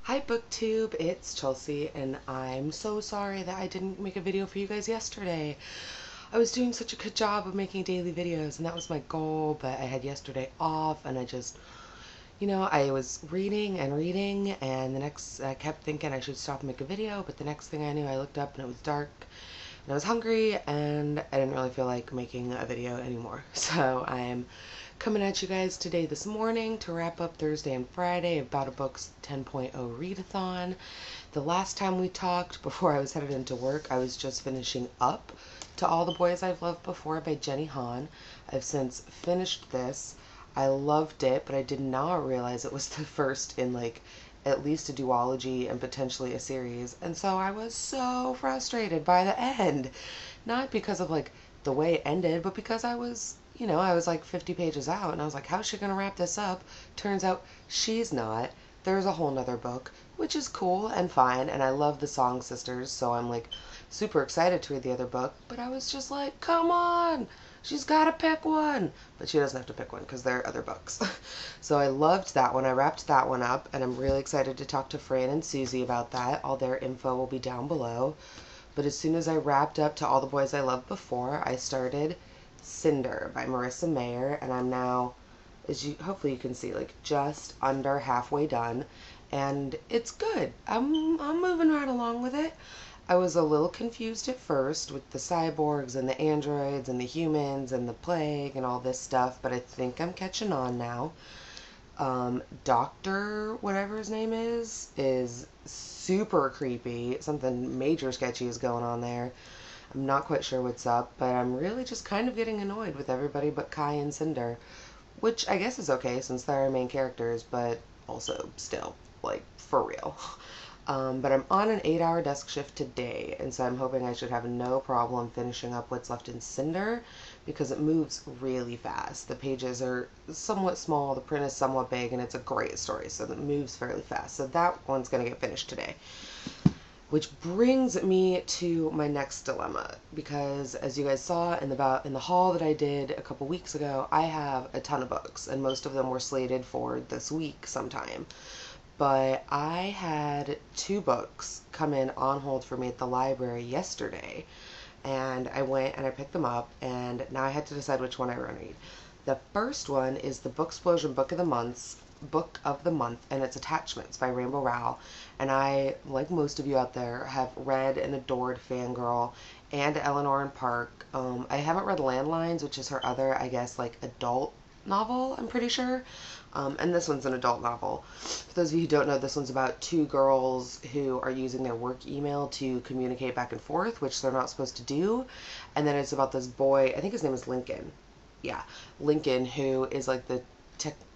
Hi Booktube, it's Chelsea, and I'm so sorry that I didn't make a video for you guys yesterday. I was doing such a good job of making daily videos, and that was my goal, but I had yesterday off, and I was reading and reading, and I kept thinking I should stop and make a video, but the next thing I knew, I looked up and it was dark, and I was hungry, and I didn't really feel like making a video anymore. So I'm coming at you guys today this morning to wrap up Thursday and Friday of Bout a Book's 10.0 readathon. The last time we talked, before I was headed into work, I was just finishing up To All the Boys I've Loved Before by Jenny Han. I've since finished this. I loved it, but I did not realize it was the first in at least a duology and potentially a series. And so I was so frustrated by the end. Not because of the way it ended, but because I was like 50 pages out and I was like, how's she gonna wrap this up? Turns out she's not. There's a whole nother book, which is cool and fine, and I love the Song Sisters, so I'm super excited to read the other book, but I was just like, come on, she's gotta pick one. But she doesn't have to pick one because there are other books. So I loved that one. I wrapped that one up, and I'm really excited to talk to Fran and Susie about that. All their info will be down below. But as soon as I wrapped up To All the Boys I Loved Before, I started Cinder by Marissa Mayer, and I'm now, hopefully you can see, just under halfway done, and it's good. I'm moving right along with it. I was a little confused at first with the cyborgs and the androids and the humans and the plague and all this stuff, but I think I'm catching on now. Doctor, whatever his name is super creepy. Something major sketchy is going on there. I'm not quite sure what's up, but I'm really just kind of getting annoyed with everybody but Kai and Cinder, which I guess is okay since they're our main characters, but also still, for real. But I'm on an 8-hour desk shift today, and so I'm hoping I should have no problem finishing up what's left in Cinder, because it moves really fast. The pages are somewhat small, the print is somewhat big, and it's a great story, so it moves fairly fast. So that one's going to get finished today. Which brings me to my next dilemma, because as you guys saw in the haul that I did a couple weeks ago, I have a ton of books, and most of them were slated for this week sometime. But I had 2 books come in on hold for me at the library yesterday, and I went and I picked them up, and now I had to decide which one I want to read. The first one is the Booksplosion Book of the Month, and it's Attachments by Rainbow Rowell. And I, like most of you out there, have read and adored Fangirl and Eleanor and Park. I haven't read Landlines, which is her other, I guess, adult novel, I'm pretty sure. And this one's an adult novel. For those of you who don't know, this one's about 2 girls who are using their work email to communicate back and forth, which they're not supposed to do. And then it's about this boy, I think his name is Lincoln. Yeah, Lincoln, who is the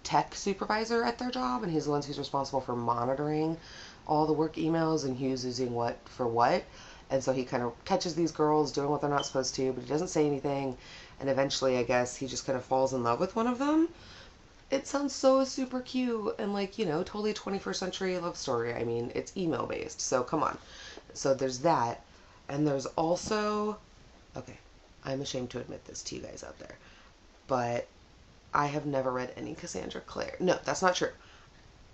tech supervisor at their job, and he's the one who's responsible for monitoring all the work emails and who's using what for what. And so he kind of catches these girls doing what they're not supposed to, but he doesn't say anything. And eventually, I guess, he just kind of falls in love with one of them. It sounds so super cute and totally 21st century love story. I mean, it's email based, so come on. So there's that. And there's also, okay, I'm ashamed to admit this to you guys out there, but I have never read any Cassandra Clare. No, that's not true.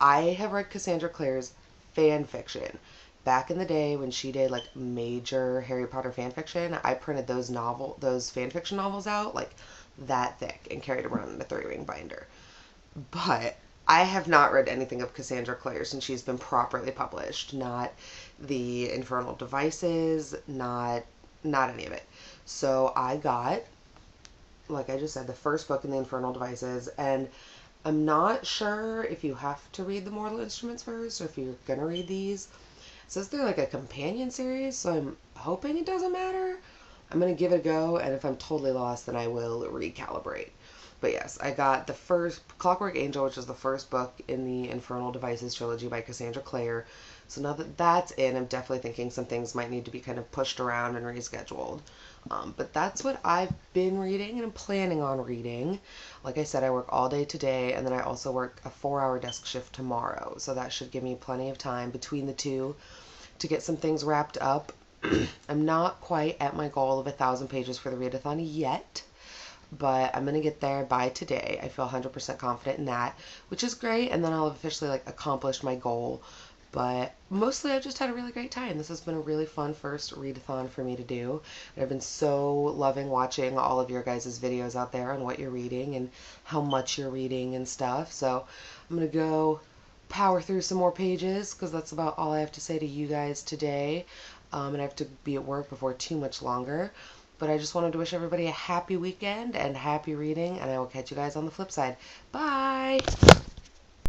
I have read Cassandra Clare's fan fiction. Back in the day when she did major Harry Potter fan fiction, I printed those fan fiction novels out that thick and carried them around in a 3-ring binder. But I have not read anything of Cassandra Clare since she's been properly published. Not the Infernal Devices, not any of it. So I got, like I just said, the first book in the Infernal Devices, and I'm not sure if you have to read the Mortal Instruments first or if you're gonna read these. It says they're a companion series, so I'm hoping it doesn't matter. I'm gonna give it a go, and if I'm totally lost, then I will recalibrate. But yes, I got the first Clockwork Angel, which is the first book in the Infernal Devices trilogy by Cassandra Clare. So now that that's in, I'm definitely thinking some things might need to be kind of pushed around and rescheduled. But that's what I've been reading and I'm planning on reading. Like I said, I work all day today, and then I also work a 4-hour desk shift tomorrow. So that should give me plenty of time between the two to get some things wrapped up. I'm not quite at my goal of 1,000 pages for the readathon yet, but I'm going to get there by today. I feel 100% confident in that, which is great, and then I'll have officially accomplished my goal But mostly I've just had a really great time. This has been a really fun first readathon for me to do. I've been so loving watching all of your guys' videos out there on what you're reading and how much you're reading and stuff. So I'm going to go power through some more pages because that's about all I have to say to you guys today. And I have to be at work before too much longer. But I just wanted to wish everybody a happy weekend and happy reading, and I will catch you guys on the flip side. Bye!